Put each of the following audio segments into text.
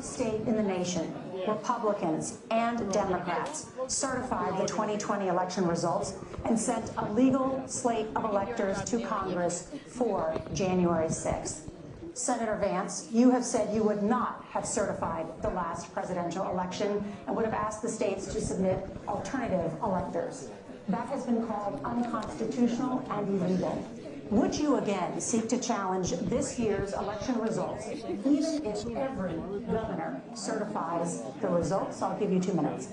state in the nation, Republicans and Democrats, certified the 2020 election results and sent a legal slate of electors to Congress for January 6th. Senator Vance, you have said you would not have certified the last presidential election and would have asked the states to submit alternative electors. That has been called unconstitutional and illegal. Would you again seek to challenge this year's election results, even if every governor certifies the results? I'll give you 2 minutes.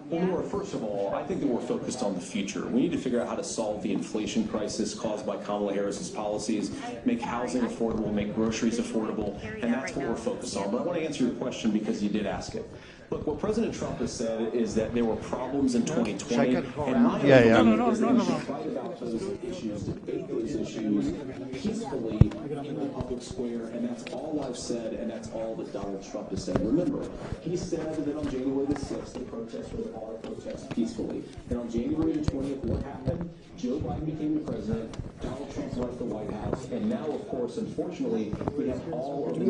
Well, Laura, first of all, I think that we're focused on the future. We need to figure out how to solve the inflation crisis caused by Kamala Harris's policies, make housing affordable, make groceries affordable, and that's what we're focused on. But I want to answer your question because you did ask it. Look, what President Trump has said is that there were problems in 2020, and my opinion is that we should fight about those issues, debate those issues peacefully in the public square, and that's all I've said, and that's all that Donald Trump has said. Remember, he said that on January the 6th, the protests were to protest peacefully. And on January the 20th, what happened? Joe Biden became the president, Donald Trump left the White House, and now, of course, unfortunately, we have all of the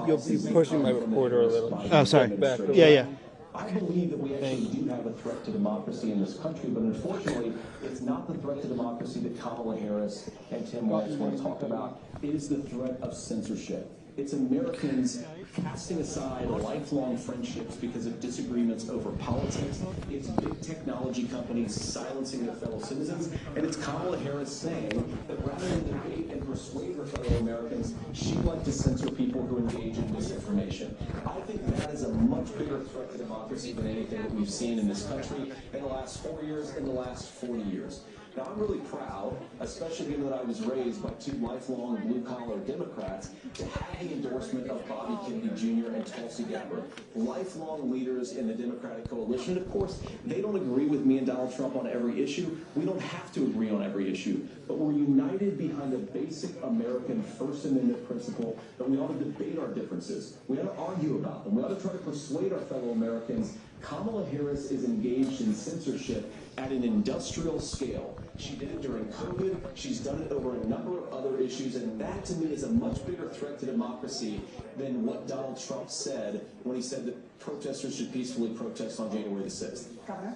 You'll be pushing my reporter a little. Oh, sorry. Yeah. I believe that we actually do have a threat to democracy in this country, but unfortunately, it's not the threat to democracy that Kamala Harris and Tim Walz want to talk about. It is the threat of censorship. It's Americans casting aside lifelong friendships because of disagreements over politics. It's big technology companies silencing their fellow citizens. And it's Kamala Harris saying that rather than debate and persuade her fellow Americans, she'd like to censor people who engage in misinformation. I think that is a much bigger threat to democracy than anything that we've seen in this country in the last 4 years, in the last 40 years. Now, I'm really proud, especially given that I was raised by two lifelong blue-collar Democrats, to have the endorsement of Bobby Kennedy Jr. and Tulsi Gabbard, lifelong leaders in the Democratic coalition. And of course, they don't agree with me and Donald Trump on every issue. We don't have to agree on every issue, but we're united behind a basic American First Amendment principle that we ought to debate our differences. We ought to argue about them. We ought to try to persuade our fellow Americans. Kamala Harris is engaged in censorship at an industrial scale. She did it during COVID. She's done it over a number of other issues, and that to me is a much bigger threat to democracy than what Donald Trump said when he said that protesters should peacefully protest on January the 6th. Governor?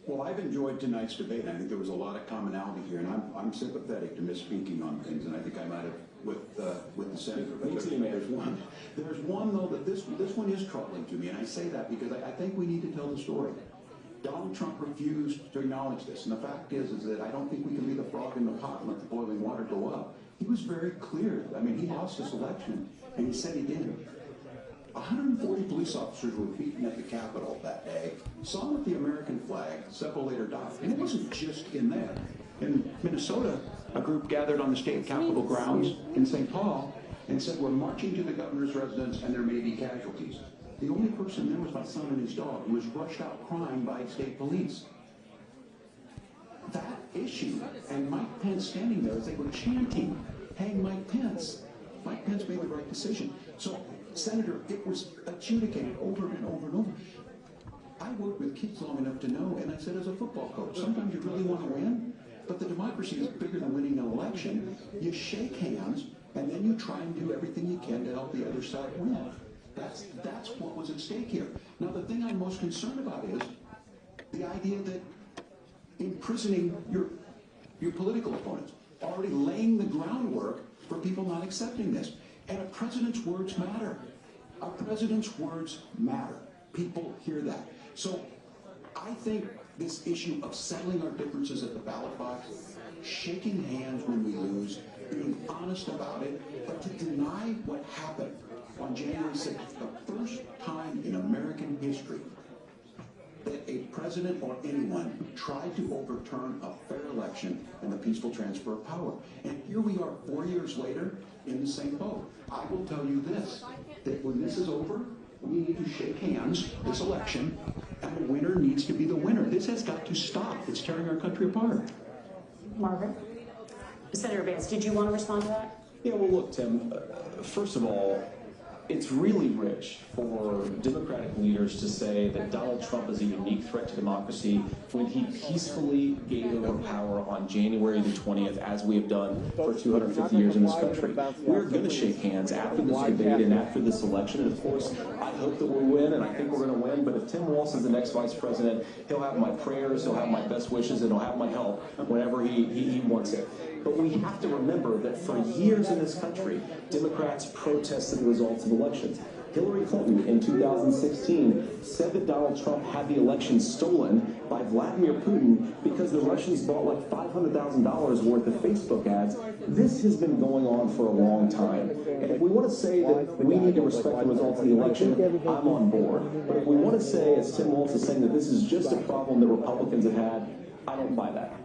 Well, I've enjoyed tonight's debate, and I think there was a lot of commonality here, and I'm sympathetic to misspeaking on things, and I think I might have with the senator. There's one though that this one is troubling to me, and I say that because I think we need to tell the story. Donald Trump refused to acknowledge this, and the fact is that I don't think we can be the frog in the pot and let the boiling water go up. He was very clear. I mean, he lost this election, and he said he did. 140 police officers were beaten at the Capitol that day, some with the American flag, several later died. And it wasn't just in there. In Minnesota, a group gathered on the state Capitol grounds in St. Paul and said, we're marching to the governor's residence and there may be casualties. The only person there was my son and his dog, who was rushed out crying by state police. That issue, and Mike Pence standing there as they were chanting, hang Mike Pence. Mike Pence made the right decision. So, Senator, it was adjudicated over and over and over. I worked with kids long enough to know, and I said as a football coach, sometimes you really want to win, but the democracy is bigger than winning an election. You shake hands, and then you try and do everything you can to help the other side win. That's what was at stake here. Now, the thing I'm most concerned about is the idea that imprisoning your political opponents, already laying the groundwork for people not accepting this. And a president's words matter. A president's words matter. People hear that. So I think this issue of settling our differences at the ballot box, shaking hands when we lose, being honest about it, but to deny what happened on January 6th, the first time in American history that a president or anyone tried to overturn a fair election and the peaceful transfer of power. And here we are 4 years later in the same boat. I will tell you this, that when this is over, we need to shake hands this election, and the winner needs to be the winner. This has got to stop. It's tearing our country apart. Margaret? Senator Vance, did you want to respond to that? Yeah, well, look, Tim, first of all, It's really rich for Democratic leaders to say that Donald Trump is a unique threat to democracy when he peacefully gave over power on January the 20th, as we have done for 250 years in this country. We're going to shake hands after this debate and after this election. And of course, I hope that we'll win, and I think we're going to win. But if Tim Walz is the next vice president, he'll have my prayers, he'll have my best wishes, and he'll have my help whenever he wants it. But we have to remember that for years in this country, Democrats protested the results of elections. Hillary Clinton in 2016 said that Donald Trump had the election stolen by Vladimir Putin because the Russians bought like $500,000 worth of Facebook ads. This has been going on for a long time. And if we want to say that we need to respect the results of the election, I'm on board. But if we want to say, as Tim Walz is saying, that this is just a problem that Republicans have had, I don't buy that.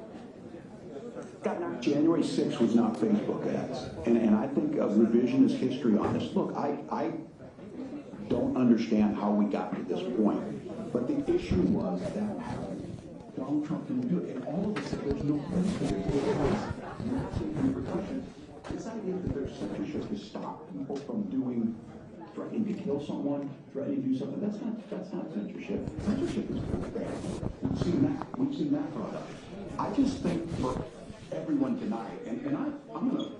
Governor. January 6th was not Facebook ads. And I think of revisionist history on this. Look, I don't understand how we got to this point. But the issue was that Donald Trump didn't do it. And all of us said there's no place for repercussions. This idea that there's censorship to stop people from threatening to kill someone, threatening to do something, that's not censorship. Censorship is bad. We've seen that brought up. I just think for everyone tonight, and I'm going to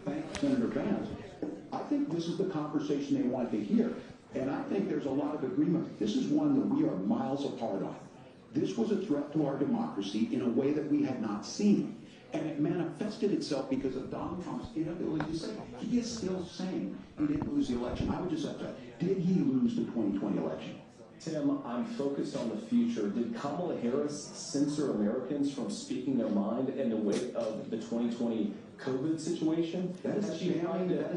thank Senator Vance. I think this is the conversation they wanted to hear, and I think there's a lot of agreement. This is one that we are miles apart on. This was a threat to our democracy in a way that we had not seen, and it manifested itself because of Donald Trump's inability to say. He is still saying he didn't lose the election. I would just have to, did he lose the 2020 election? Tim, I'm focused on the future. Did Kamala Harris censor Americans from speaking their mind in the wake of the 2020 COVID situation? That is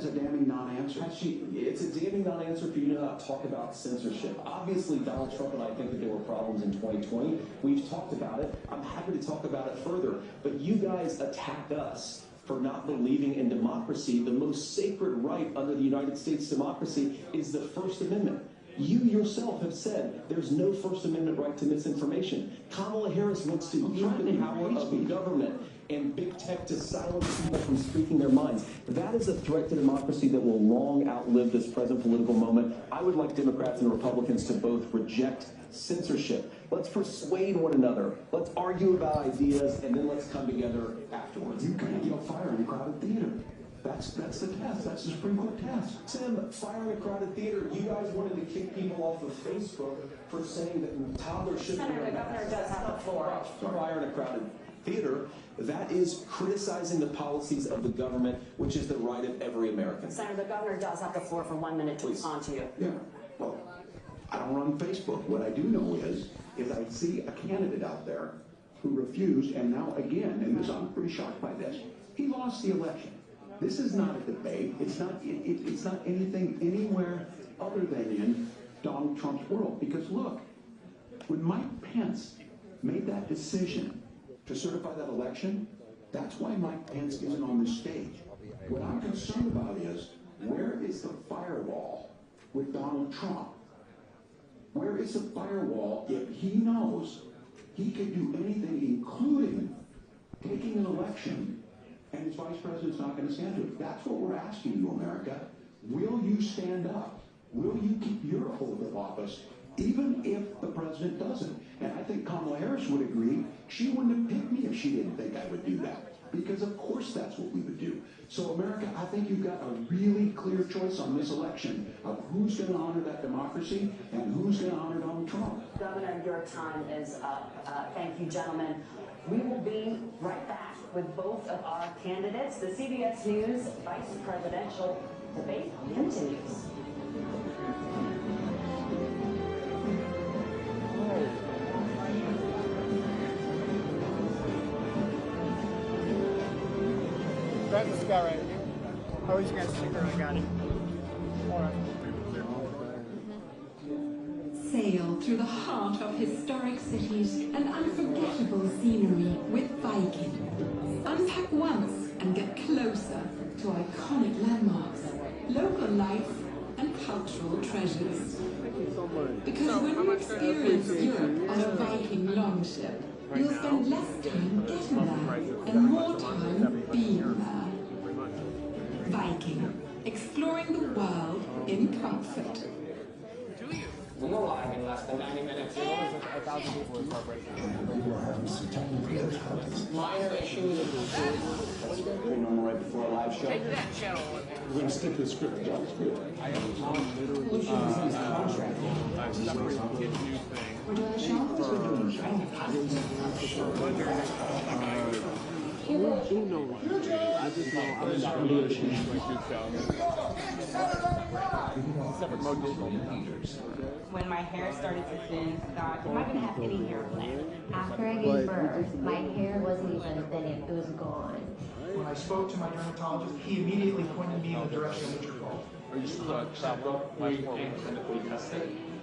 a damning non-answer. It's a damning non-answer for you to not talk about censorship. Obviously, Donald Trump and I think that there were problems in 2020. We've talked about it. I'm happy to talk about it further. But you guys attack us for not believing in democracy. The most sacred right under the United States democracy is the First Amendment. You yourself have said there's no First Amendment right to misinformation. Kamala Harris wants to use the power of the government and big tech to silence people from speaking their minds. That is a threat to democracy that will long outlive this present political moment. I would like Democrats and Republicans to both reject censorship. Let's persuade one another. Let's argue about ideas, and then let's come together afterwards. You can't yell fire in a crowded theater. That's the test. That's the Supreme Court test. Tim, fire in a crowded theater. You guys wanted to kick people off of Facebook for saying that toddlers shouldn't Senator, the governor does have the floor. Fire in a crowded theater. That is criticizing the policies of the government, which is the right of every American. Senator, the governor does have the floor for 1 minute to respond to you. Yeah. Well, I don't run Facebook. What I do know is I see a candidate out there who refused, and now again, and this, I'm pretty shocked by this, he lost the election. This is not a debate. It's not anything anywhere other than in Donald Trump's world. Because look, when Mike Pence made that decision to certify that election, that's why Mike Pence isn't on this stage. What I'm concerned about is, where is the firewall with Donald Trump? Where is the firewall if he knows he could do anything, including taking an election, and his vice president's not going to stand to it? That's what we're asking you, America. Will you stand up? Will you keep your oath of office, even if the president doesn't? And I think Kamala Harris would agree. She wouldn't have picked me if she didn't think I would do that. Because of course that's what we would do. So America, I think you've got a really clear choice on this election of who's going to honor that democracy and who's going to honor Donald Trump. Governor, your time is up. Thank you, gentlemen. We will be right back with both of our candidates. The CBS News vice presidential debate continues. Grab this guy right here. Oh, he's got a sticker. I got it. All right. Sail through the heart of historic cities and unforgettable scenery with Viking. Unpack once and get closer to iconic landmarks, local life and cultural treasures. Because when you experience Europe on a Viking longship, you'll spend less time getting there and more time being there. Viking. exploring the world in comfort. We'll go live in less than 90 minutes. 1,000 people is heartbreaking. Minor issues. Pretty normal right before a live show. Take that show. We're going to stick to the script, John. I am literally separating the new thing. We're doing the show? Who knows? I just know I'm in the show. Separate modes. When my hair started to thin, I thought, am I going to have any hair left? After I gave birth, my hair wasn't even thinning, it was gone. When I spoke to my dermatologist, he immediately pointed me in the direction of the troll. Are you travel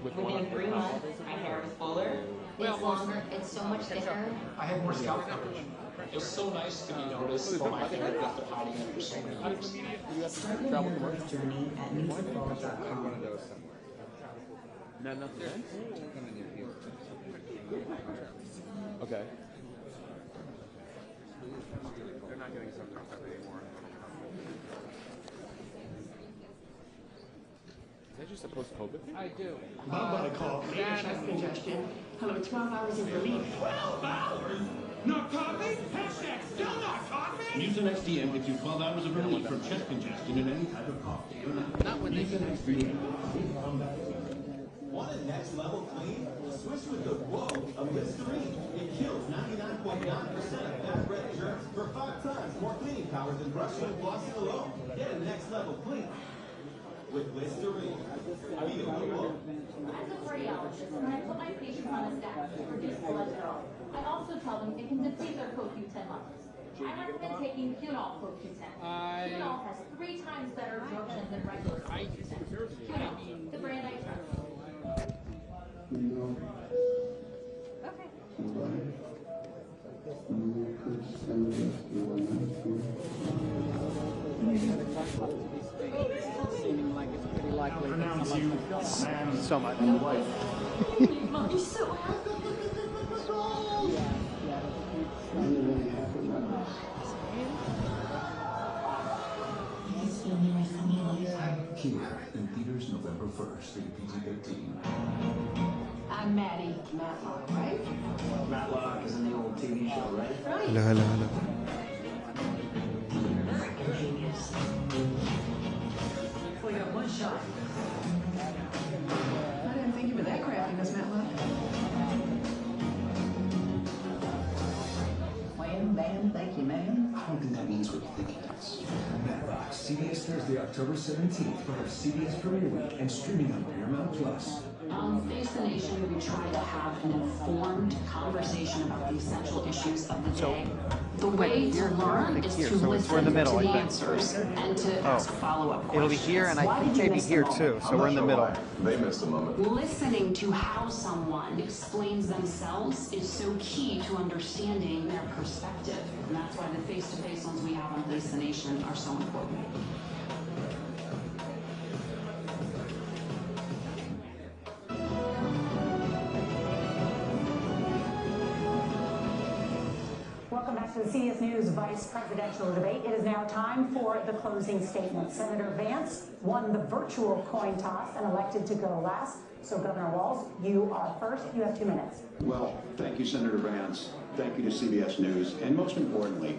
Within 3 months, my hair was fuller. It's longer, it's so much thicker. I had more scalp coverage. It was so nice to be noticed for my hair after hiding it for so many years. Start your birth journey at newfootball.com. Not enough sense? Okay. They're not getting something anymore. Is that just a post-COVID thing? I do. What I call chest congestion. Hello, 12 hours of relief. 12 hours? Not coffee? Hashtag still not coffee? Use an XDM gives you 12 hours of relief from chest congestion in any type of coffee. Not when they Use an XDM. Want a next level clean? Switch with the Whoa of Listerine. It kills 99.9% of bad red germs for 5 times more cleaning power than brushing and flossing alone. Get a next level clean with Listerine. Be the Whoa. As a cardiologist, when I put my patients on a statin to reduce cholesterol, I also tell them it can deplete their CoQ10 levels. I recommend taking Qunol CoQ10. Qunol has 3 times better absorption than regular CoQ10. Qunol, the brand I trust. Seeming like it's pretty likely to come Pronounce you up. so much. Mommy, so happy. Here in theaters November 1st, PG-13. I'm Maddie Matlock, right? Matlock is in the old TV show, right? Right. Hello. We got one shot. I didn't think you were that craftiness, Matlock. Well, man, thank you, man. I don't think that means what you think it is. Matlock, CBS Thursday, October 17th for our CBS Premiere Week and streaming on Paramount Plus. On Face the Nation, we try to have an informed conversation about the essential issues of the day. The way to learn is to listen to the answers and to ask follow-up questions. It'll be here, and I think maybe here too, so we're in the middle. They missed a moment. Listening to how someone explains themselves is so key to understanding their perspective. And that's why the face-to-face ones we have on Face the Nation are so important. Welcome back to the CBS News Vice Presidential Debate. It is now time for the closing statement. Senator Vance won the virtual coin toss and elected to go last. So Governor Walz, you are first. You have 2 minutes. Well, thank you, Senator Vance. Thank you to CBS News. And most importantly,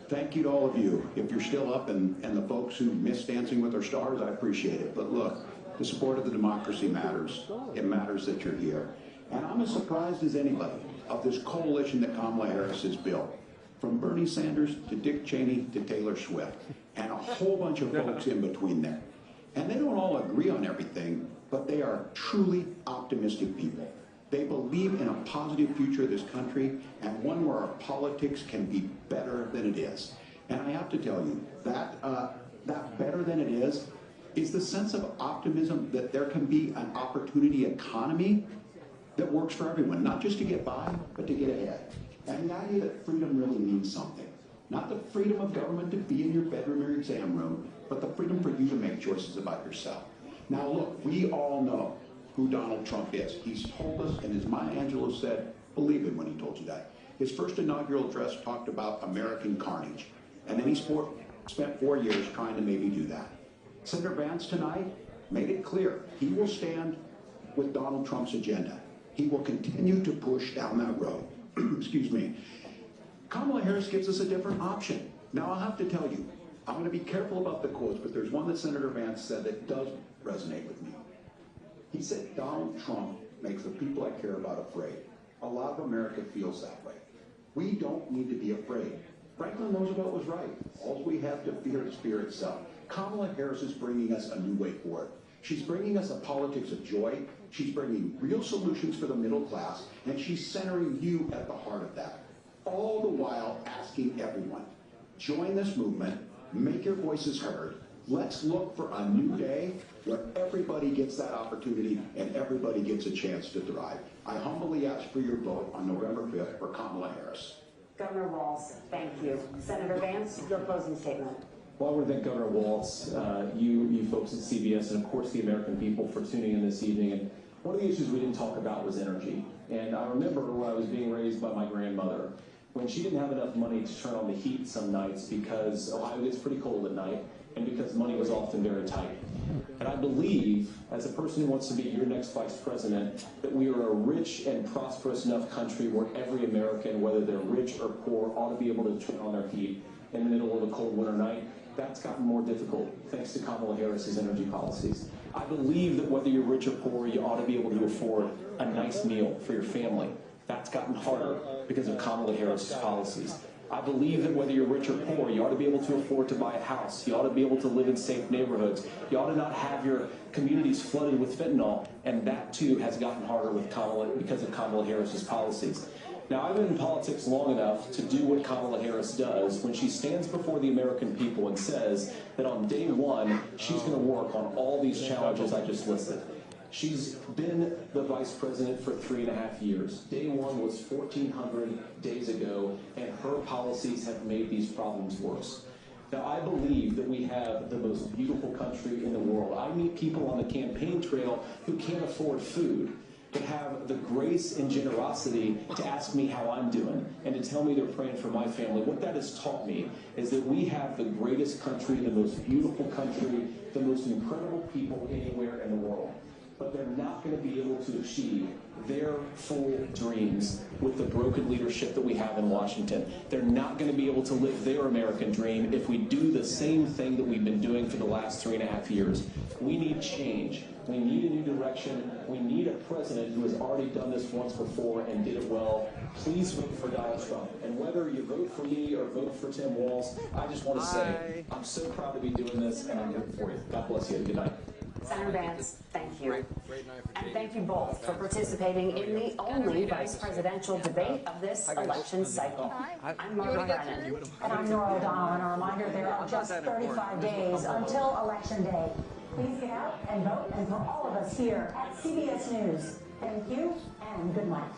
thank you to all of you. If you're still up and the folks who miss Dancing with Our Stars, I appreciate it. But look, the support of the democracy matters. It matters that you're here. And I'm as surprised as anybody of this coalition that Kamala Harris has built. From Bernie Sanders to Dick Cheney to Taylor Swift, and a whole bunch of folks in between there. And they don't all agree on everything, but they are truly optimistic people. They believe in a positive future of this country and one where our politics can be better than it is. And I have to tell you, that better than it is the sense of optimism that there can be an opportunity economy that works for everyone, not just to get by, but to get ahead. And the idea that freedom really means something. Not the freedom of government to be in your bedroom or exam room, but the freedom for you to make choices about yourself. Now look, we all know who Donald Trump is. He's told us, and as Maya Angelou said, believe him when he told you that. His first inaugural address talked about American carnage. And then he spent 4 years trying to maybe do that. Senator Vance tonight made it clear he will stand with Donald Trump's agenda. He will continue to push down that road. Excuse me. Kamala Harris gives us a different option. Now, I'll have to tell you, I'm going to be careful about the quotes, but there's one that Senator Vance said that does resonate with me. He said, Donald Trump makes the people I care about afraid. A lot of America feels that way. We don't need to be afraid. Franklin Roosevelt was right. All we have to fear is fear itself. Kamala Harris is bringing us a new way forward. She's bringing us a politics of joy. She's bringing real solutions for the middle class, and she's centering you at the heart of that. All the while asking everyone, join this movement, make your voices heard. Let's look for a new day where everybody gets that opportunity and everybody gets a chance to thrive. I humbly ask for your vote on November 5th for Kamala Harris. Governor Walz, thank you. Senator Vance, your closing statement. Well, I want to thank Governor Walz, you folks at CBS, and of course the American people for tuning in this evening. And one of the issues we didn't talk about was energy. And I remember when I was being raised by my grandmother, when she didn't have enough money to turn on the heat some nights because Ohio gets pretty cold at night, and because money was often very tight. And I believe, as a person who wants to be your next vice president, that we are a rich and prosperous enough country where every American, whether they're rich or poor, ought to be able to turn on their heat in the middle of a cold winter night. That's gotten more difficult thanks to Kamala Harris's energy policies. I believe that whether you're rich or poor, you ought to be able to afford a nice meal for your family. That's gotten harder because of Kamala Harris's policies. I believe that whether you're rich or poor, you ought to be able to afford to buy a house. You ought to be able to live in safe neighborhoods. You ought to not have your communities flooded with fentanyl, and that too has gotten harder with because of Kamala Harris's policies. Now, I've been in politics long enough to do what Kamala Harris does when she stands before the American people and says that on day one, she's going to work on all these challenges I just listed. She's been the vice president for 3.5 years. Day one was 1,400 days ago, and her policies have made these problems worse. Now, I believe that we have the most beautiful country in the world. I meet people on the campaign trail who can't afford food, but have the grace and generosity to ask me how I'm doing and to tell me they're praying for my family. What that has taught me is that we have the greatest country, the most beautiful country, the most incredible people anywhere in the world. But they're not going to be able to achieve their full dreams with the broken leadership that we have in Washington. They're not going to be able to live their American dream if we do the same thing that we've been doing for the last 3.5 years. We need change. We need a new direction. We need a president who has already done this once before and did it well. Please vote for Donald Trump. And whether you vote for me or vote for Tim Walz, I just want to say I'm so proud to be doing this, and I'm here for you. God bless you. Good night. Senator Vance, thank you. And thank you both for participating in the only vice presidential debate of this election cycle. I'm Margaret Brennan. And I'm Nora O'Donnell. And a reminder, there are just 35 days until Election Day. Please get out and vote. And for all of us here at CBS News, thank you and good night.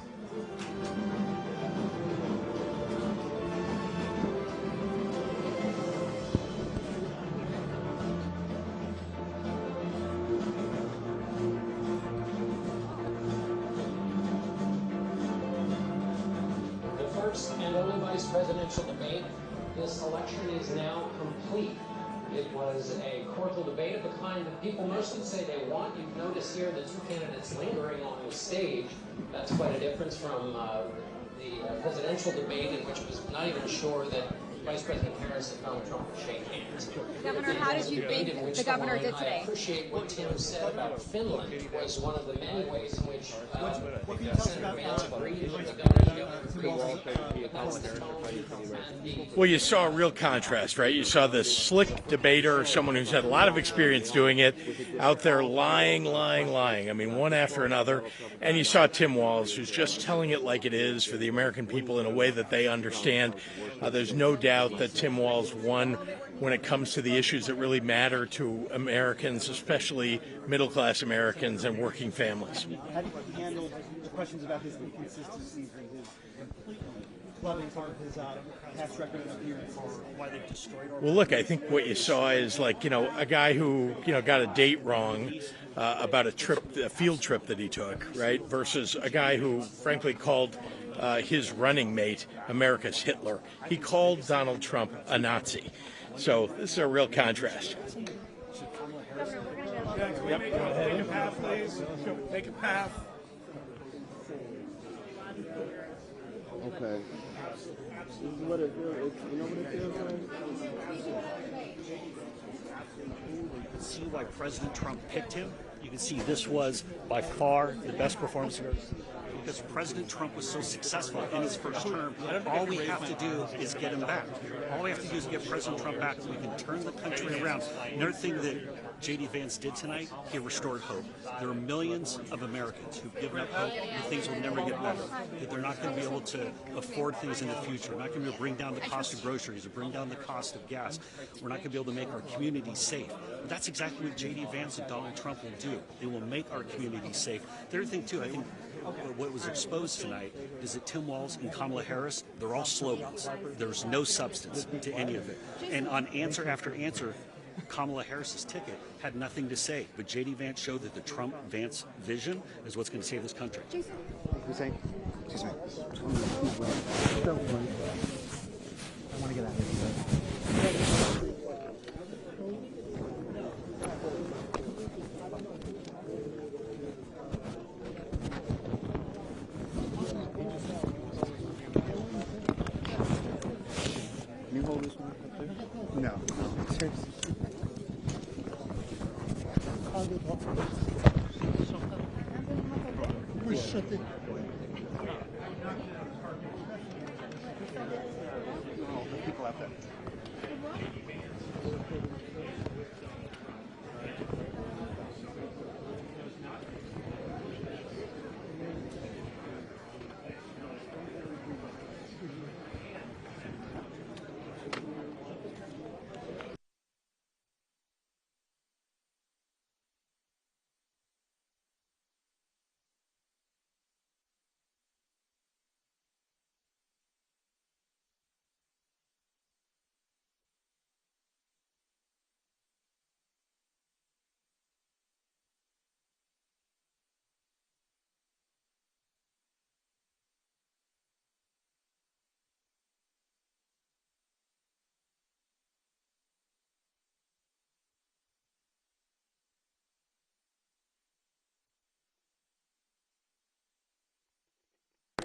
And only vice presidential debate. This election is now complete. It was a cordial debate of the kind that people mostly say they want. You've noticed here the two candidates lingering on the stage. That's quite a difference from the presidential debate in which it was not even sure that Vice President Harris and Donald Trump would shake hands. Governor, how did you think the governor did today? I appreciate what Tim said about Finland. Was one of the many ways in which Senator Vance agreed with the governor. Well, you saw a real contrast, right? You saw this slick debater, someone who's had a lot of experience doing it, out there lying. I mean, one after another. And you saw Tim Walz, who's just telling it like it is for the American people in a way that they understand. There's no doubt that Tim Walz won when it comes to the issues that really matter to Americans, especially middle-class Americans and working families. How do you handle the questions about his inconsistencies and his loving part of his past record of appearance, why they destroyed Well, look, I think what you saw is a guy who, got a date wrong about a field trip that he took, right, versus a guy who, frankly, called his running mate America's Hitler. He called Donald Trump a Nazi. So this is a real contrast. Should Kamala Yep. Make a path, please. Make a path. Okay. This is what it feels. You know what it feels like? You can see why President Trump picked him. You can see this was by far the best performance of because President Trump was so successful in his first term. All we have to do is get him back. All we have to do is get President Trump back. We can turn the country around. Another thing that JD Vance did tonight, he restored hope. There are millions of Americans who've given up hope that things will never get better, that they're not going to be able to afford things in the future. We're not going to be able to bring down the cost of groceries or bring down the cost of gas. We're not going to be able to make our communities safe. But that's exactly what JD Vance and Donald Trump will do. They will make our communities safe. The other thing, too, I think what was exposed tonight is that Tim Walz and Kamala Harris, they're all slogans. There's no substance to any of it. And on answer after answer, Kamala Harris's ticket had nothing to say. But JD Vance showed that the Trump-Vance vision is what's going to save this country. Hussein. Excuse me. I want to get out of here. Can you hold this one up there? No. Seriously. People out there.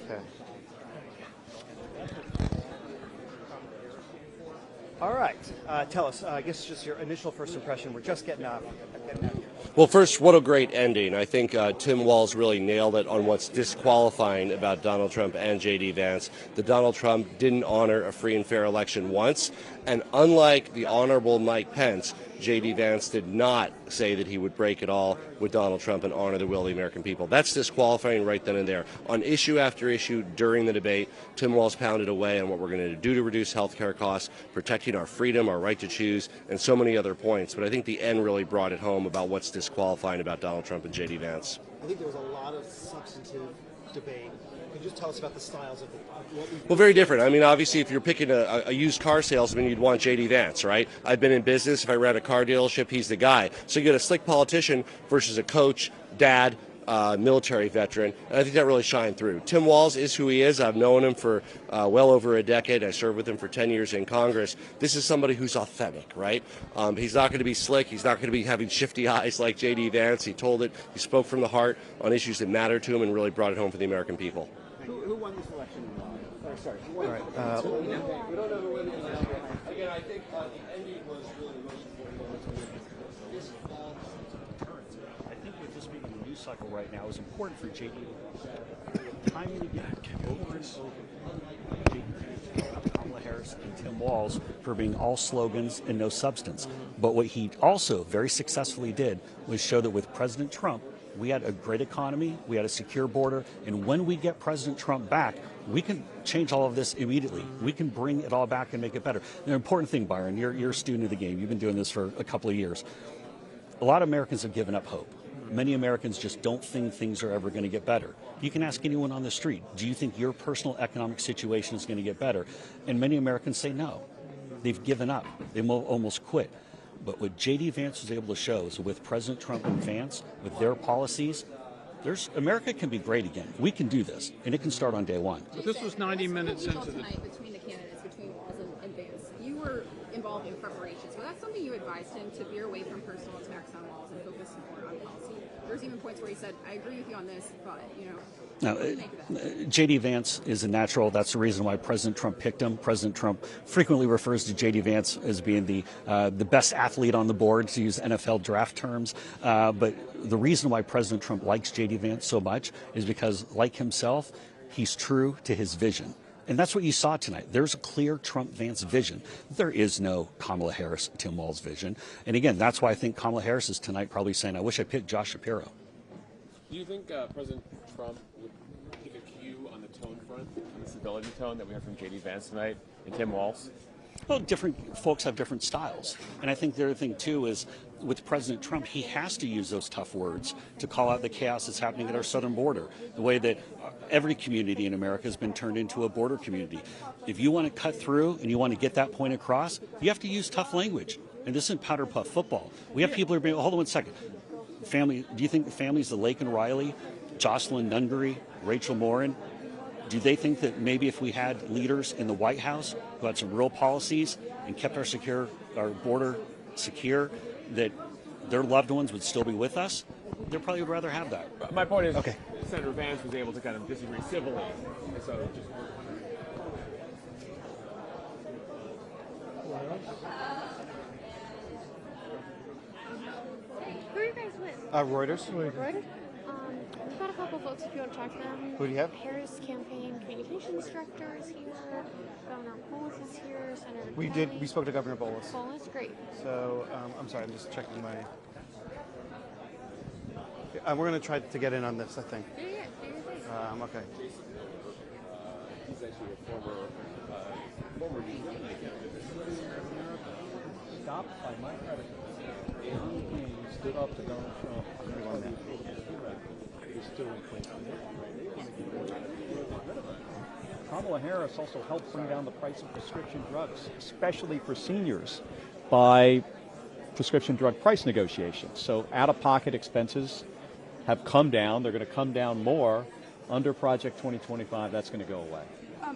Okay. All right. Tell us, I guess just your initial first impression. We're just getting out here. Well, first, what a great ending. I think Tim Walz really nailed it on what's disqualifying about Donald Trump and JD Vance. That Donald Trump didn't honor a free and fair election once. And unlike the Honorable Mike Pence, JD Vance did not say that he would break it all with Donald Trump and honor the will of the American people. That's disqualifying right then and there. On issue after issue during the debate, Tim Walz pounded away on what we're going to do to reduce health care costs, protecting our freedom, our right to choose, and so many other points. But I think the end really brought it home about what's disqualifying about Donald Trump and JD Vance. I think there was a lot of substantive debate. Can you just tell us about the styles of what we... Well, very different. I mean, obviously, if you're picking a used car salesman, you'd want JD Vance, right? I've been in business. If I ran a car dealership, he's the guy. So you get a slick politician versus a coach, dad, military veteran, and I think that really shined through. Tim Walz is who he is. I've known him for well over a decade. I served with him for 10 years in Congress. This is somebody who's authentic, right? He's not going to be slick. He's not going to be having shifty eyes like JD Vance. He told it. He spoke from the heart on issues that matter to him and really brought it home for the American people. Who won this election? Sorry. All right. We don't know who won the election. Again, I think the ending was really the most important. This falls to deterrence. I think with this being in the news cycle right now is important for JD. Time and again, over and over, JD, Kamala Harris, and Tim Walz for being all slogans and no substance. But what he also very successfully did was show that with President Trump, we had a great economy, we had a secure border, and when we get President Trump back, we can change all of this immediately. We can bring it all back and make it better. The important thing, Byron, you're a student of the game. You've been doing this for a couple of years. A lot of Americans have given up hope. Many Americans just don't think things are ever going to get better. You can ask anyone on the street, do you think your personal economic situation is going to get better? And many Americans say no. They've given up. They've almost quit. But what JD Vance was able to show is with President Trump and Vance, with their policies, America can be great again. We can do this, and it can start on day one. But this was 90 minutes into the... Tonight between the candidates, between Walz and Vance, you were involved in preparations. Was that something you advised him to veer away from personal attacks on Walz and focus more on There's even points where he said, I agree with you on this, but, you know. Now, JD Vance is a natural. That's the reason why President Trump picked him. President Trump frequently refers to JD Vance as being the best athlete on the board, to use NFL draft terms. But the reason why President Trump likes JD Vance so much is because, like himself, he's true to his vision. And that's what you saw tonight. There's a clear Trump-Vance vision. There is no Kamala Harris, Tim Walz vision. And again, that's why I think Kamala Harris is tonight probably saying, I wish I picked Josh Shapiro. Do you think President Trump would give a cue on the tone front, on the civility tone that we heard from JD Vance tonight and Tim Walz? Well, different folks have different styles. And I think the other thing, too, is with President Trump, he has to use those tough words to call out the chaos that's happening at our southern border, the way that every community in America has been turned into a border community. If you want to cut through and you want to get that point across, you have to use tough language. And this isn't powder puff football. We have people who are being, hold on 1 second. Family, do you think the families of Lake and Riley, Jocelyn Nunbury, Rachel Morin, do they think that maybe if we had leaders in the White House who had some real policies and kept our border secure, that their loved ones would still be with us? They probably would rather have that. My point is, okay. Senator Vance was able to kind of disagree civilly, and so just. Who are you guys with? Reuters. Reuters? We've got a couple folks if you want to talk to them. Who do you have? Harris campaign communications director is here. Governor Walz is here. Senator We spoke to Governor Walz. Walz, great. So, I'm sorry, I'm just checking my... we're going to try to get in on this, I think. Do your thing. Okay. He's actually a former Stopped by my predecessor. John King stood up to Donald Trump. He's still in place. Kamala Harris also helped bring down the price of prescription drugs, especially for seniors, by prescription drug price negotiations. So out-of-pocket expenses have come down. They're going to come down more. Under Project 2025, that's going to go away.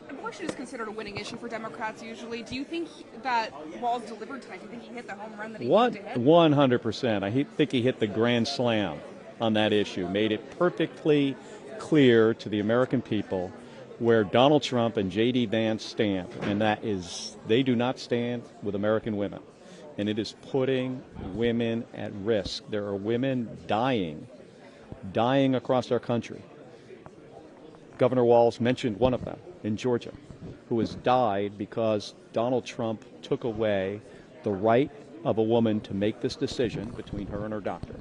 Abortion is considered a winning issue for Democrats usually. Do you think that Walz delivered tonight? Do you think he hit the home run that he wanted to hit? 100%. I think he hit the grand slam on that issue, made it perfectly clear to the American people where Donald Trump and JD Vance stand, and that is they do not stand with American women, and it is putting women at risk. There are women dying across our country. Governor Walz mentioned one of them in Georgia, who has died because Donald Trump took away the right of a woman to make this decision between her and her doctor.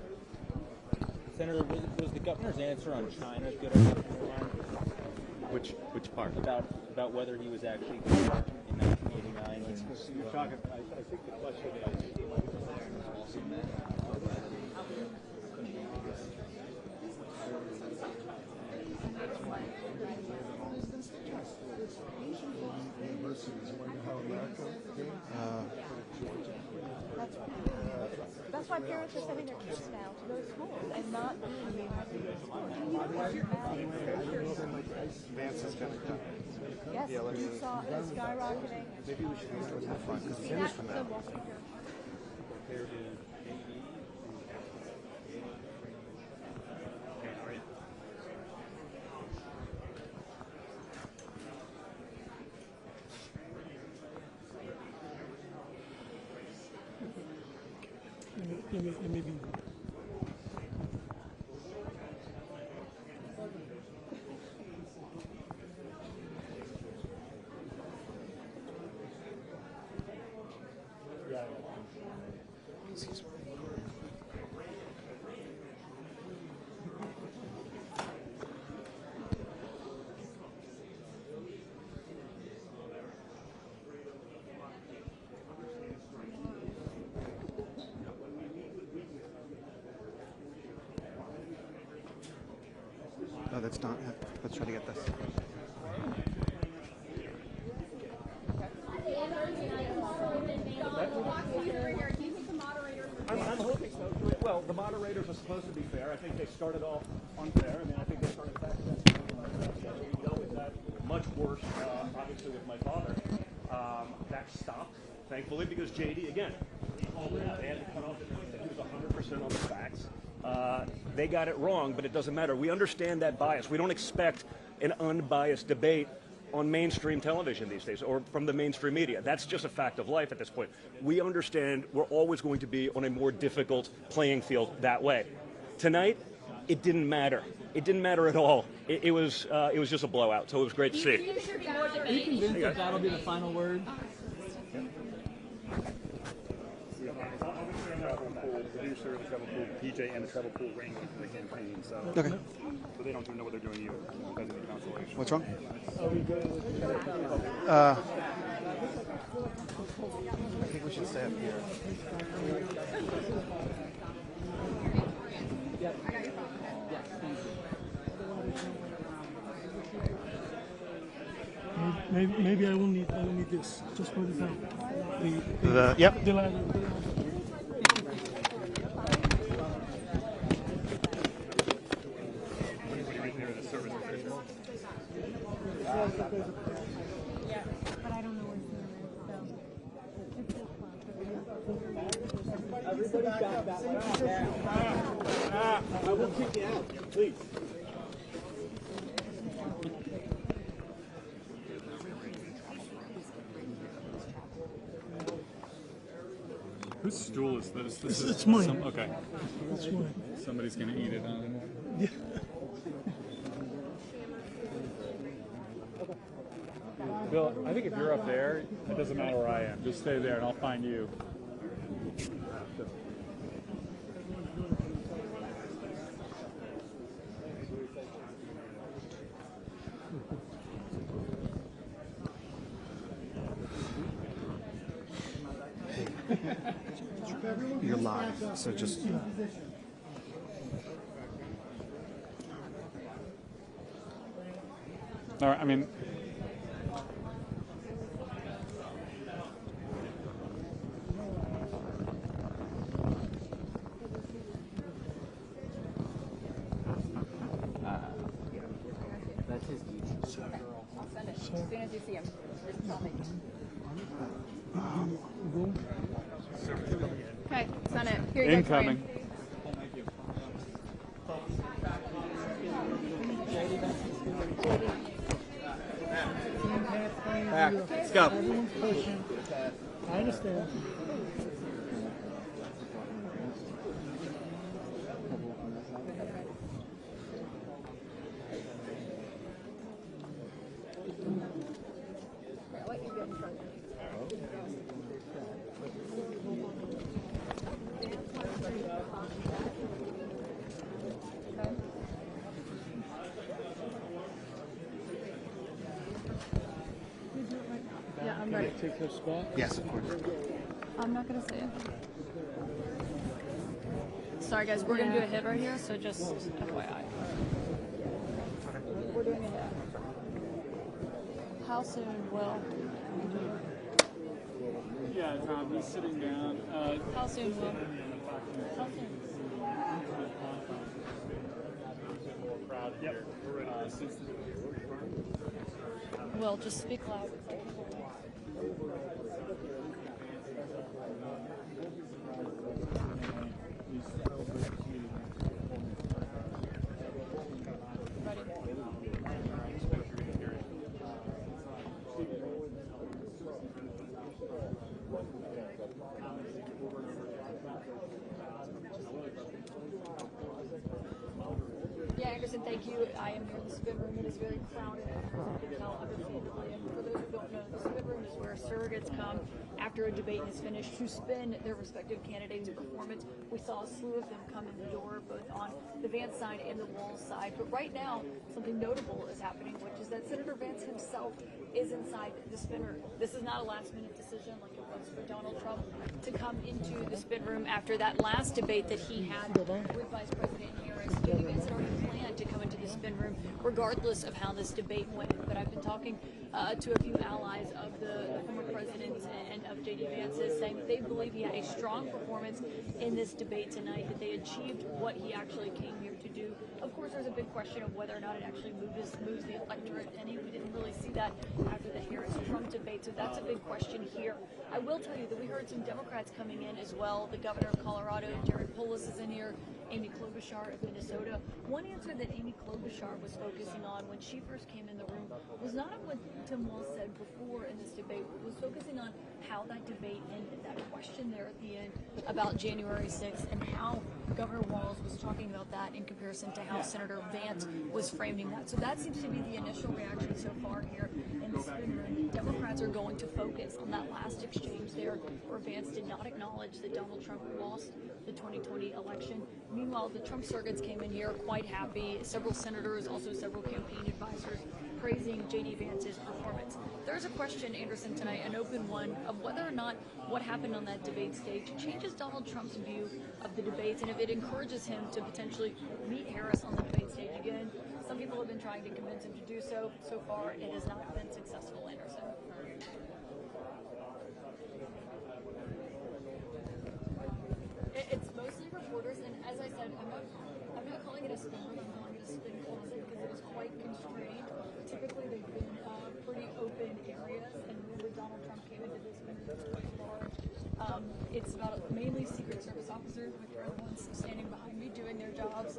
Senator, was the governor's answer on China good enough in your mind? Which part? About whether he was actually there in 1989. You're talking, I think the question is... That's why parents are sending their kids now to those schools and not being Vance is going to come. Yes, you saw it skyrocketing. Maybe we should use the front because it's finished from that. Maybe. No, that's not. Let's try to get this. I'm hoping so. Well, the moderators are supposed to be fair. I think they started off unfair. I mean, I think they started back we know is that much worse, obviously, with my father. That stopped, thankfully, because JD, again, he called it out. They had to cut off. He was 100% on the facts. They got it wrong, but it doesn't matter. We understand that bias. We don't expect an unbiased debate on mainstream television these days or from the mainstream media. That's just a fact of life at this point. We understand we're always going to be on a more difficult playing field that way. Tonight, it didn't matter. It didn't matter at all. It was just a blowout, so it was great to see. Are you convinced that that'll be the final word? Producer, the travel pool, PJ, and the travel pool ring for the campaign. So, Okay. So they don't even know what they're doing either because of the constellation. What's wrong? I think we should stay up here. Maybe I will need this just for the time. Yep. The ladder. But I don't know where Everybody back. I will kick you out, please. Whose stool is this? It's mine. Okay. It's mine. Somebody's going to eat it on Yeah. Bill, I think if you're up there, it doesn't matter where I am. Just stay there and I'll find you. You're live, so just. All right, I mean. That's his YouTube. I'll send it as soon as you see him. Just tell me. Okay, send it. Here you Incoming. go. Back. Let's go. Everyone's pushing. I understand. Yeah, I'm ready. Take her spot? Yes, of course. I'm not gonna say it. Sorry guys, we're gonna do a hit right here, so just FYI. We're doing a hit. How soon will? Yeah, Tom, he's sitting down. How soon will? How soon? Yep. Will, just speak loud. Yeah, Anderson, thank you. I am here in the spin room. It is very crowded. As you can tell, understandably. And for those who don't know, the spin room is where surrogates come after a debate is finished to spin their respective candidates' performance. We saw a slew of them come in the door, both on the Vance side and the Walz side. But right now, something notable is happening, which is that Senator Vance himself is inside the spin room. This is not a last-minute decision like it was for Donald Trump to come into the spin room after that last debate that he had with Vice President Harris. JD Vance had already planned to come into the spin room regardless of how this debate went. But I've been talking to a few allies of the former president and of JD Vance's, saying that they believe he had a strong performance in this debate tonight, that they achieved what he actually came here to do. Of course, there's a big question of whether or not it actually moves the electorate any. We didn't really see that after the Harris-Trump debate, so that's a big question here. I will tell you that we heard some Democrats coming in as well. The governor of Colorado, Jared Polis, is in here. Amy Klobuchar of Minnesota. One answer that Amy Klobuchar was focusing on when she first came in the room was not on what Tim Walz said before in this debate, but was focusing on how that debate ended, that question there at the end about January 6th and how Governor Walz was talking about that in comparison to how Senator Vance was framing that. So that seems to be the initial reaction so far here in the spin room. Democrats are going to focus on that last exchange there where Vance did not acknowledge that Donald Trump lost the 2020 election. Meanwhile, the Trump surrogates came in here quite happy. Several senators, also several campaign advisors, praising JD Vance's performance. There's a question, Anderson, tonight, an open one, of whether or not what happened on that debate stage changes Donald Trump's view of the debates and if it encourages him to potentially meet Harris on the debate stage again. Some people have been trying to convince him to do so. So far, it has not been successful, Anderson. It's mostly reporters, and as I said, I'm not calling it a spin room, I'm calling it a spin closet because it is quite constrained. Typically, they've been pretty open areas, and remember Donald Trump came into this spin room that's quite large. It's about mainly Secret Service officers, which are the ones standing behind me doing their jobs,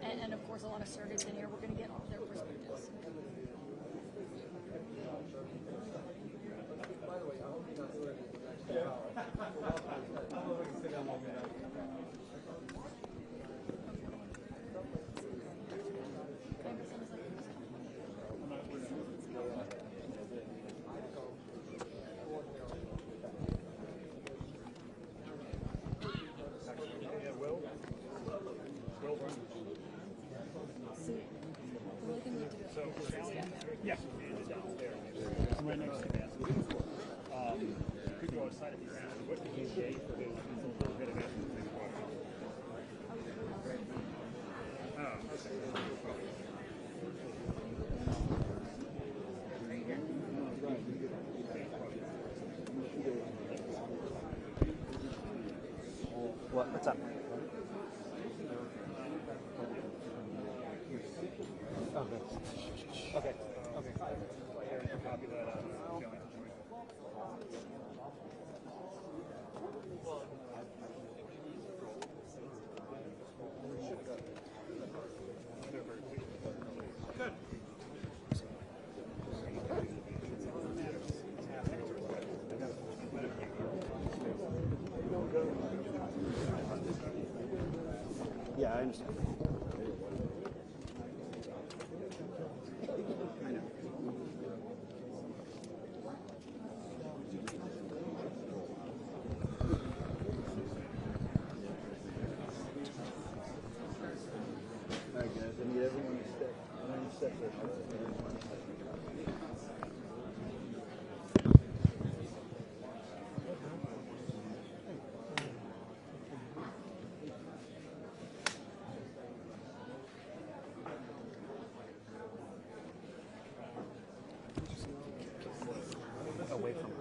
and of course a lot of surrogates in here. We're going to get all of their perspectives. Yeah, downstairs. I'm right next to that. Could go outside if you're asking. What did you say for this? It's a little bit of asking the same question. Oh, okay. What's up? Okay. Copy that. Good. Yeah, I understand. Alright guys, I need everyone to step there. Away from her. Away from her.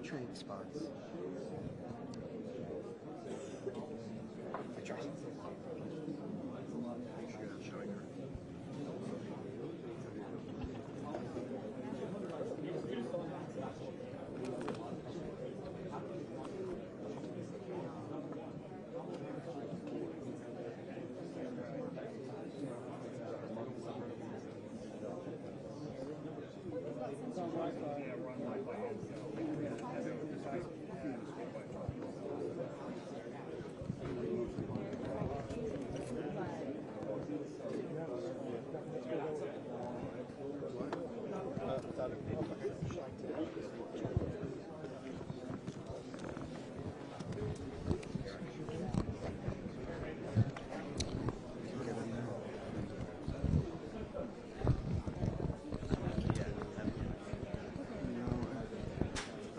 Trade spots. Yeah, we're on Wi-Fi.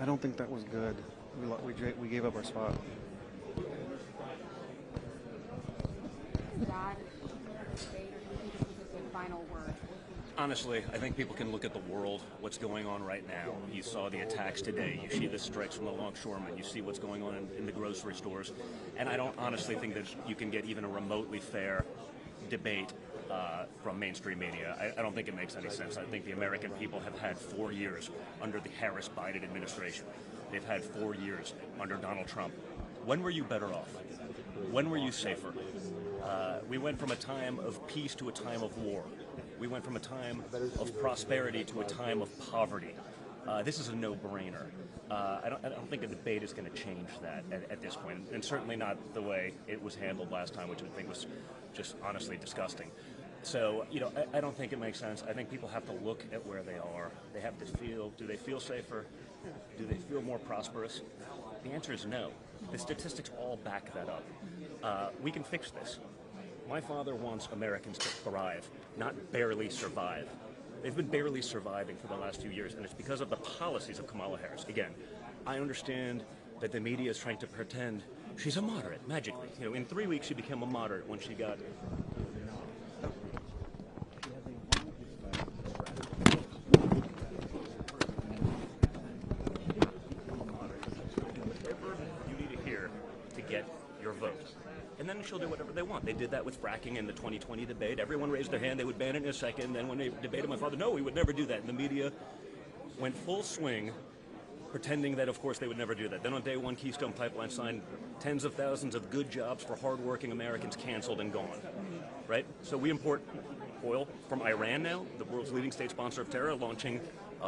I don't think that was good. We gave up our spot. Bad debate, or do you think this was just a final word? Honestly, I think people can look at the world, what's going on right now. You saw the attacks today. You see the strikes from the longshoremen. You see what's going on in the grocery stores. And I don't honestly think that you can get even a remotely fair debate from mainstream media. I don't think it makes any sense. I think the American people have had 4 years under the Harris-Biden administration. They've had 4 years under Donald Trump. When were you better off? When were you safer? We went from a time of peace to a time of war. We went from a time of prosperity to a time of poverty. This is a no-brainer. I don't think a debate is going to change that at this point, and certainly not the way it was handled last time, which I think was just honestly disgusting. So, I don't think it makes sense. I think people have to look at where they are. They have to feel, do they feel safer? Do they feel more prosperous? The answer is no. The statistics all back that up. We can fix this. My father wants Americans to thrive, not barely survive. They've been barely surviving for the last few years, and it's because of the policies of Kamala Harris. Again, I understand that the media is trying to pretend she's a moderate, magically. In 3 weeks she became a moderate when she got... You need to hear to get your vote. And then she'll do whatever they want. They did that with fracking in the 2020 debate. Everyone raised their hand. They would ban it in a second. Then when they debated my father, no, we would never do that. And the media went full swing, pretending that, of course, they would never do that. Then on day one, Keystone Pipeline signed tens of thousands of good jobs for hardworking Americans canceled and gone. Right? So we import oil from Iran now, the world's leading state sponsor of terror, launching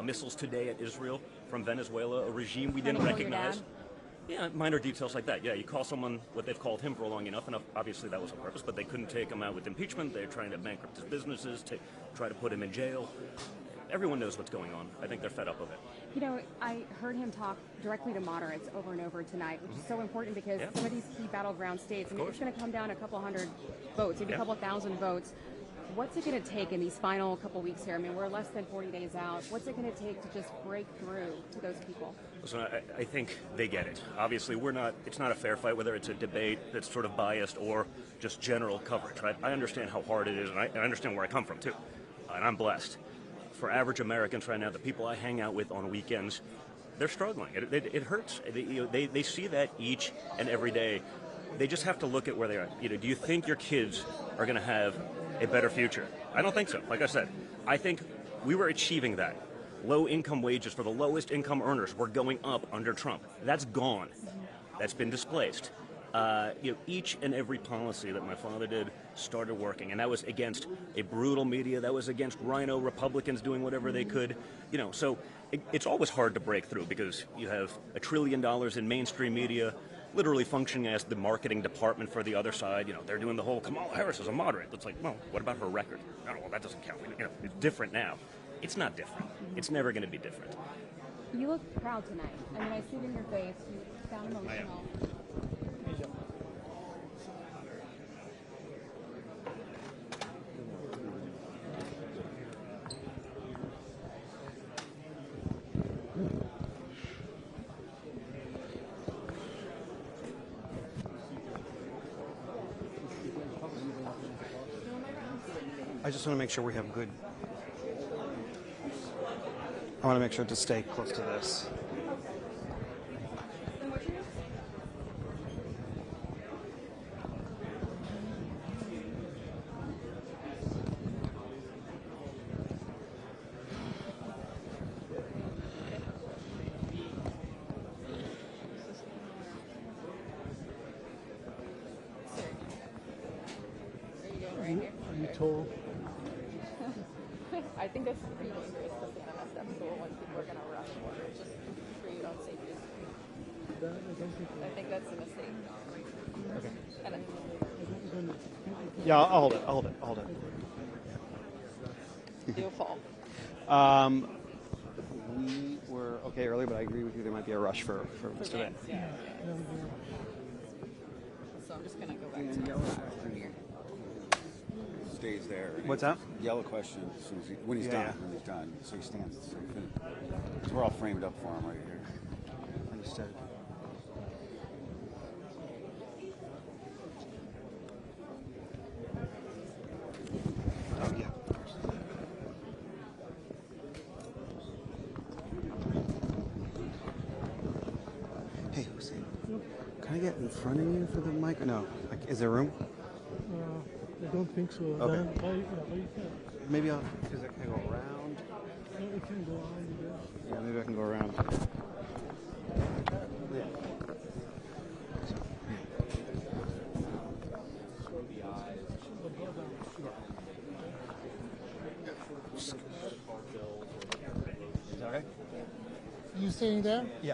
missiles today at Israel from Venezuela, a regime we didn't recognize. Yeah, minor details like that. Yeah, you call someone what they've called him for long enough, and obviously that was on purpose, but they couldn't take him out with impeachment. They're trying to bankrupt his businesses, to try to put him in jail. Everyone knows what's going on. I think they're fed up of it. I heard him talk directly to moderates over and over tonight, which is so important because some of these key battleground states, it's going to come down to a couple hundred votes, maybe a couple thousand votes. What's it going to take in these final couple weeks here? We're less than 40 days out. What's it going to take to just break through to those people? Listen, I think they get it. Obviously, it's not a fair fight, whether it's a debate that's sort of biased or just general coverage. Right? I understand how hard it is, and I understand where I come from, too. And I'm blessed. For average Americans right now, the people I hang out with on weekends, they're struggling. It hurts. They see that each and every day. They just have to look at where they are. Do you think your kids are going to have a better future? I don't think so. Like I said, I think we were achieving that. Low income wages for the lowest income earners were going up under Trump. That's gone. That's been displaced. Each and every policy that my father did started working, and that was against a brutal media. That was against rhino Republicans doing whatever they could. So it's always hard to break through because you have $1 trillion in mainstream media literally functioning as the marketing department for the other side. They're doing the whole Kamala Harris is a moderate. It's like, well, what about her record? Oh, well, that doesn't count. It's different now. It's not different. It's never going to be different. You look proud tonight. I see it in your face. You sound emotional. I just want to make sure we have good. I want to make sure to stay close to this. Are you told? I think that's pretty dangerous to stand on that step stool when people are going to rush for it, just for your own safety. I think that's a mistake. Okay. Yeah, I'll hold it. You'll fall. We were okay earlier, but I agree with you. There might be a rush for Mr. Vance. Yeah. So I'm just going to go back to here. Stays there. What's that? Yellow question as soon as when he's done. So he stands. So we're all framed up for him right here. Understood. Oh, yeah. Hey, Jose. Can I get in front of you for the mic? No. Like, is there room? I don't think so. Okay. But you can. Maybe I'll. Because I can go around. No, you can go on, you guess. Yeah, maybe I can go around. Is that right? You staying there? Yeah.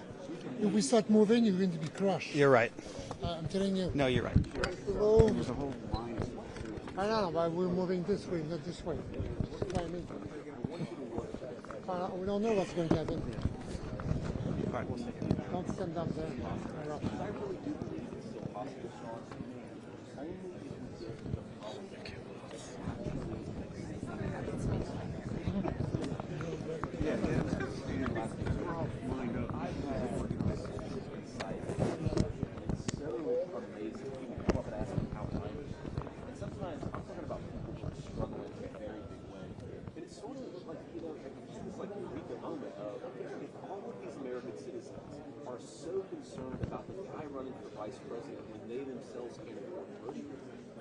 If we start moving, you're going to be crushed. You're right. I'm telling you. No, you're right. Hello. There's a whole line. I know, but we're moving this way, not this way. That's what I mean. We don't know what's going to happen. Don't stand up there. I know. So concerned about the guy running for vice president when they themselves can't afford promotion.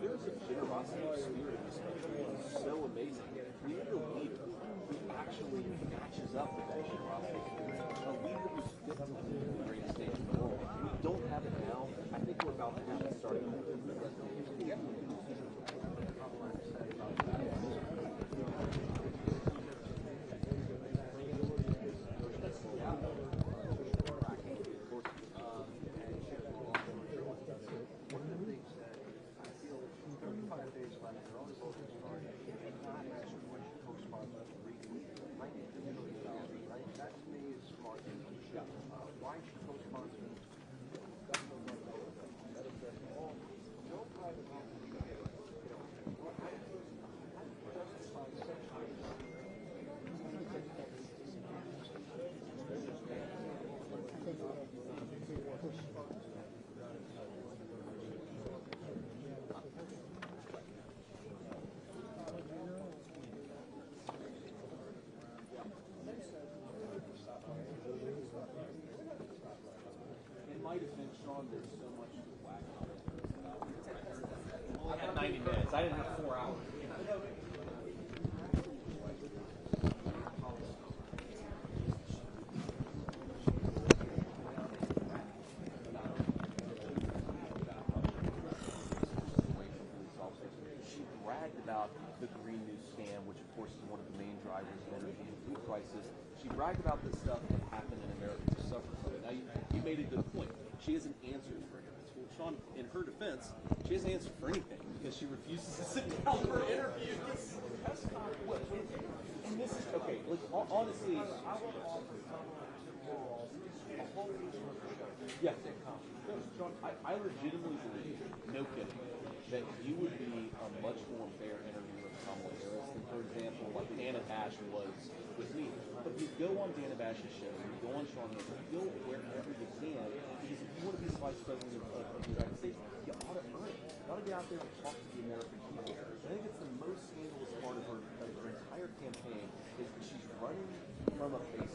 There's a generosity of spirit in this country that is so amazing. We need a leader who actually matches up with that generosity spirit. A leader who's fit to lead the greatest stage in the world. We don't have it now. I think we're about to have it starting to happen. I had 90 minutes. I didn't have 4 hours. She bragged about the green news scam, which of course is one of the main drivers of energy and food prices. She bragged about the stuff that happened in America to suffer from it. Now, you made a good point. She has an answer for it. Well, Sean, in her defense, she has an answer for anything because she refuses to sit down for interviews. And this is, okay, like, honestly, yeah. Sean, I legitimately believe, no kidding, that you would be a much more fair interviewer of Kamala Harris than, for example, like Dana Bash was with me. But you go on Dana Bash's show, you go on Sean Hannity, you go wherever you can, because if you want to be the vice president of the United States, you ought to earn it. You ought to get out there and talk to the American people. I think it's the most scandalous part of her entire campaign is that she's running from a face,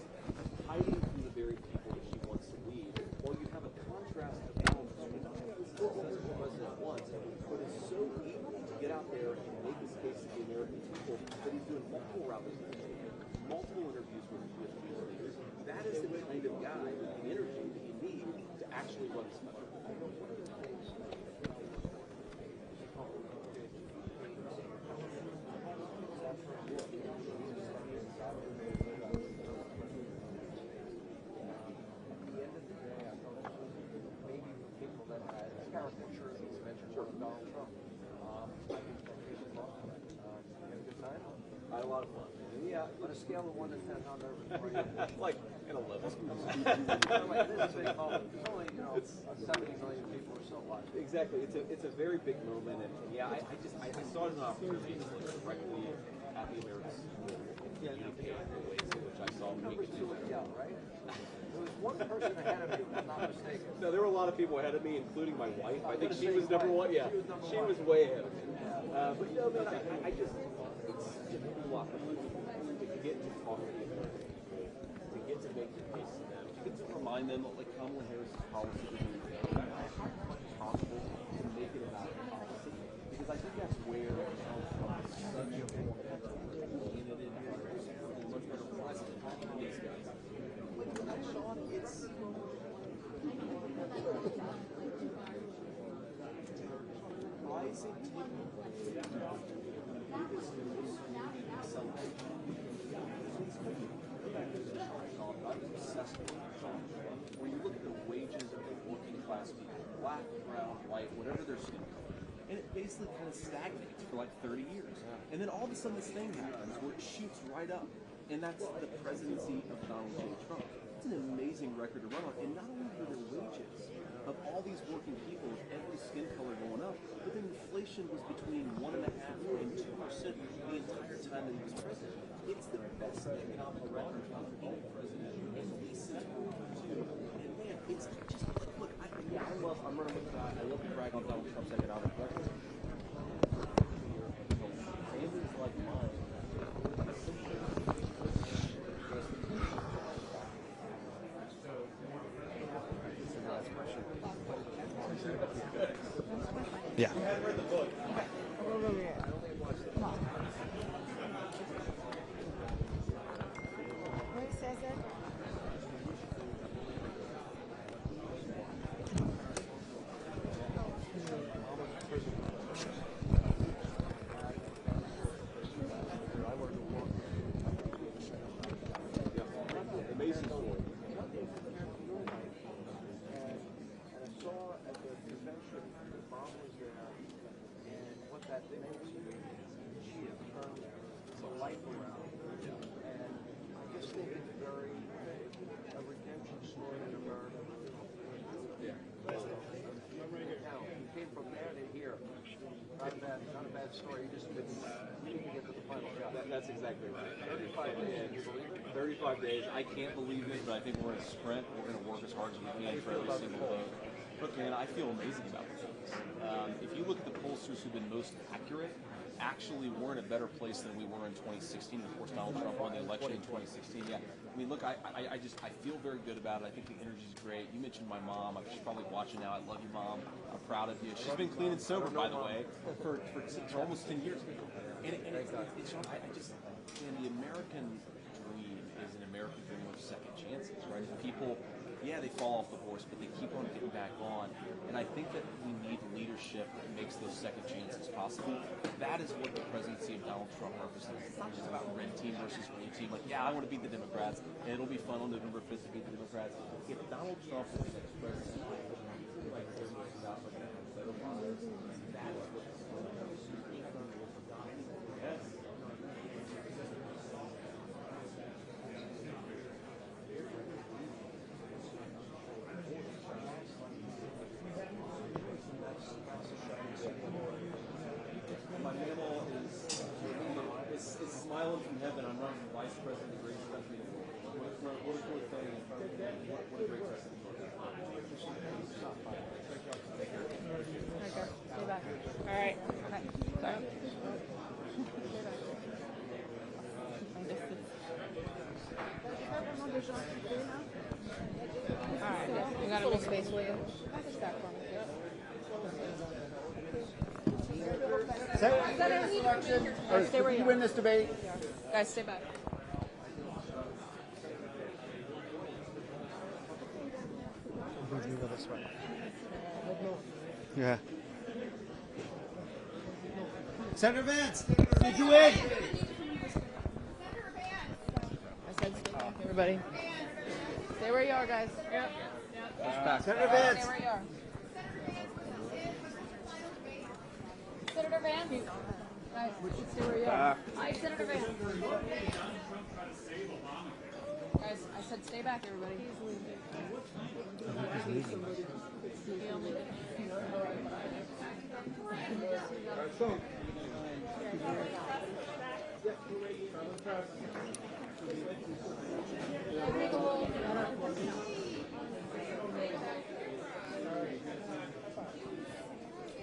hiding from the very people that she wants to lead. Or you have a contrast of Donald Trump, who not only is the president once, but is so eager to get out there and make his case to the American people that he's doing multiple rallies, multiple interviews with news leaders. That is the kind of guy with the energy that you need to actually run this country. I had a lot of fun. Yeah, on a scale of 1 to 10, how nervous were you? Like, And 11. It's 70 million people or so watching. Exactly. It's a very big moment, and yeah, I saw it as an opportunity to look directly at the American school in the UK in the ways in which I saw we could do it. Right? There was one person ahead of you, if I'm not mistaken. No, there were a lot of people ahead of me, including my wife. I think she was number one. Yeah, she was way ahead of me. But you know, man, I just it's to walk up to get to talk to the American people, to get to make the case to them, to get to remind them that like Kamala Harris's policy is possible to make it about policy, because I think that's where such a more much better president than these guys. Sean, it's rising where you look at the wages of the working class people, black, brown, white, whatever their skin color, and it basically kind of stagnates for like 30 years. And then all of a sudden this thing happens where it shoots right up, and that's the presidency of Donald J. Trump. It's an amazing record to run on, and not only were the wages of all these working people with every skin color going up, but then inflation was between 1.5% and 2% the entire time that he was president. It's the best economic record for any president, at least since World War II. And man, it's just look. I'm running with I love to brag on Donald Trump's economic record. Families like mine. Yeah. Where says it? Amazing story. And I saw at the convention that Mom was there, and what that makes you, she has turned the life around. And I just think it's very a redemption story in America. Yeah. Now, you came from there to here. Not a bad story. You just didn't get to the final job. That's exactly right. 35 days. You believe it? 35 days. I can't believe it, but I think we're in a sprint. We're going to work as hard as we can for every single vote. Look, man, I feel amazing about the polls. If you look at the pollsters who've been most accurate, actually we're in a better place than we were in 2016. Of course, Donald Trump won the election in 2016. Yeah, I mean, look, I feel very good about it. I think the energy's great. You mentioned my mom. She's probably watching now. I love you, Mom. I'm proud of you. She's been clean and sober, by the way, for almost 10 years. And the American dream is an American dream of second chances, right? People, yeah, they fall off the horse, but they keep on getting back on. And I think that we need leadership that makes those second chances possible. That is what the presidency of Donald Trump represents. It's not just about red team versus blue team. Like, yeah, I want to beat the Democrats, and it'll be fun on November 5th to beat the Democrats. If Donald Trump is the next president, like this was about like that is what yes. My mammal is smiling from heaven. I'm running for vice president of the greatest country in the world. What a great thing in front of me. What a great president. Stay back. All right. Okay. Sorry. All right. You got a little space, will you? Stay where you win this debate. Guys, stay back. Yeah. Senator Vance, did you win? Everybody. Stay where you are, guys. Yep. Senator Vance. Stay where you are. Senator Vance. Guys, stay where you are. Hi, Senator Vance. Guys, I said stay back, everybody.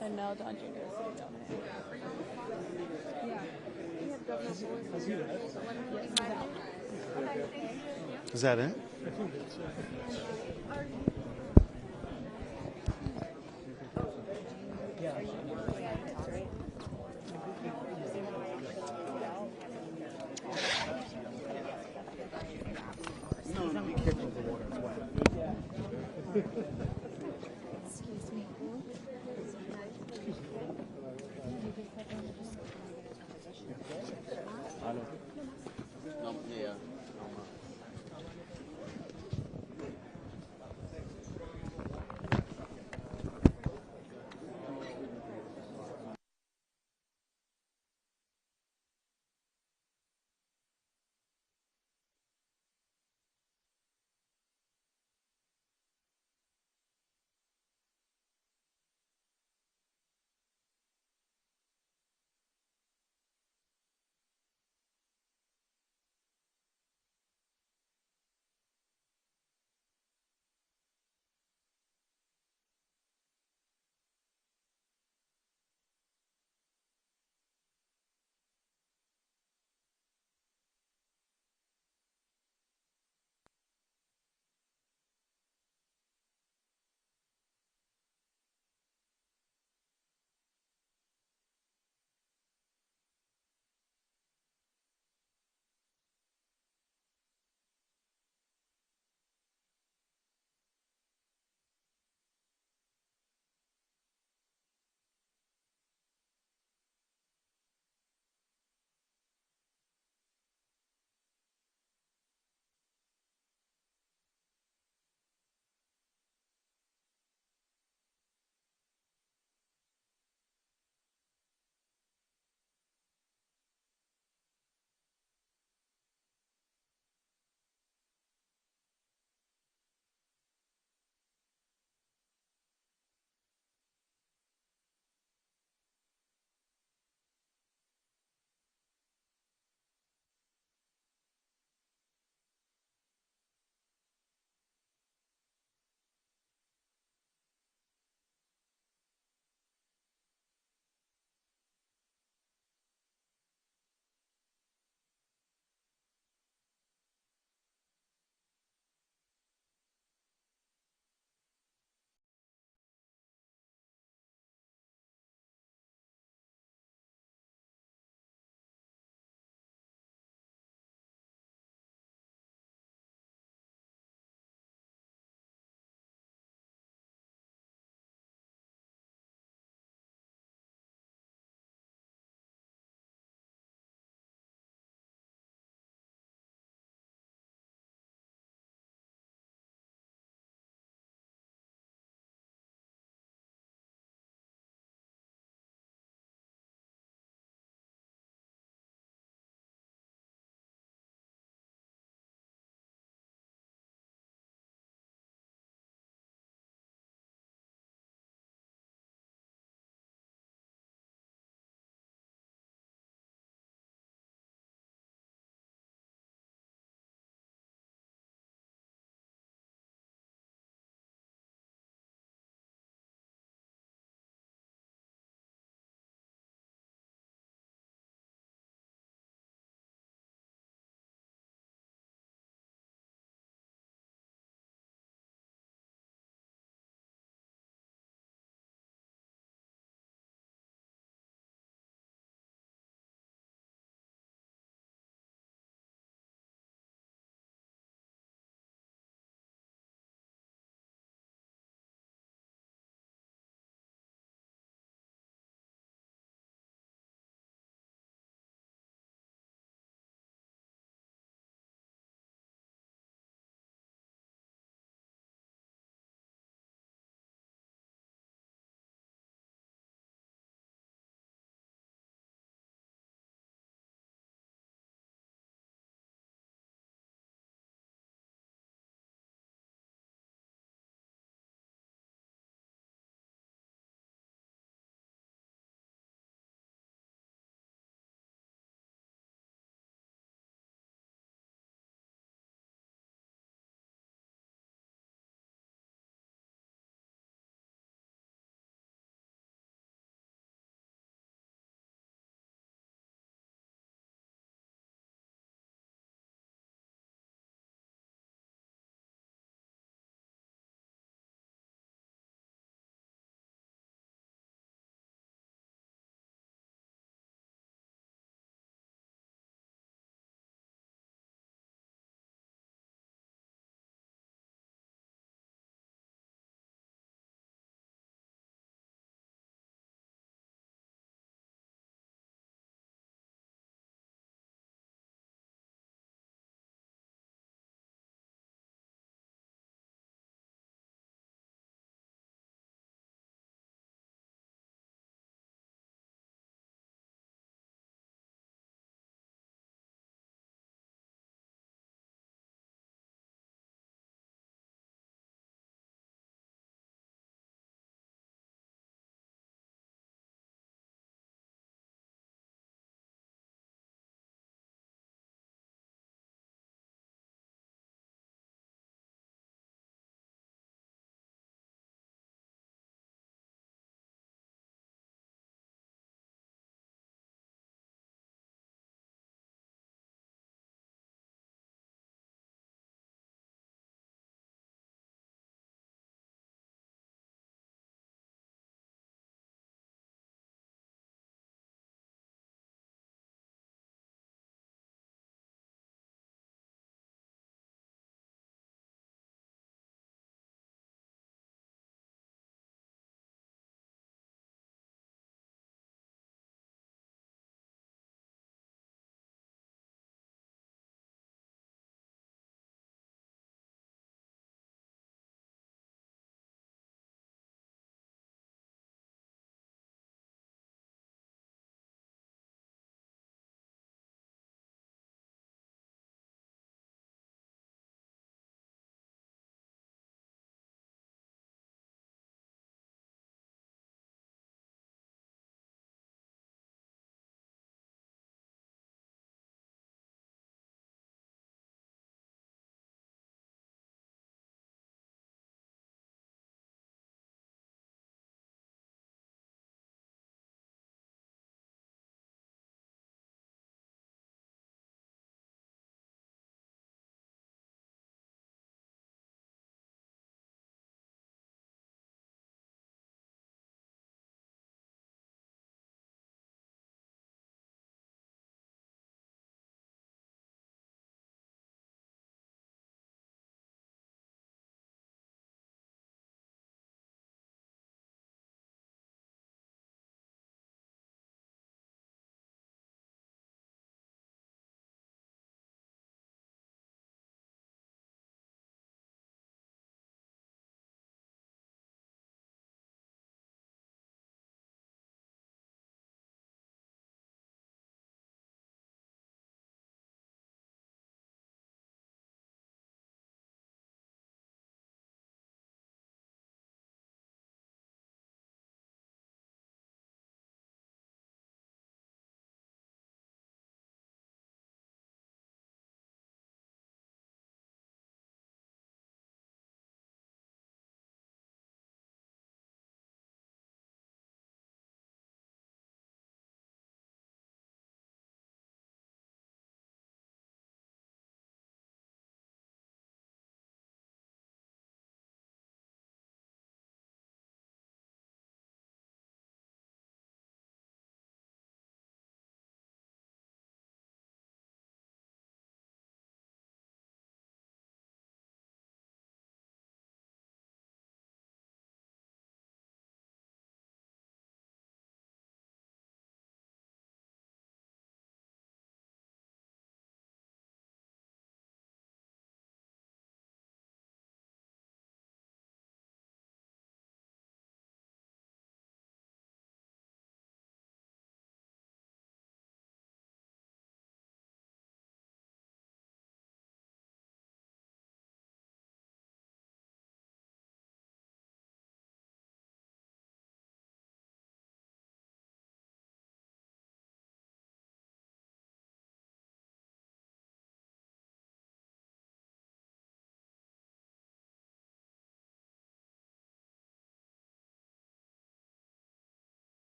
And now Don Jr. is sitting down there. Yeah. We have Governor Walz. Is that it? I think that's it.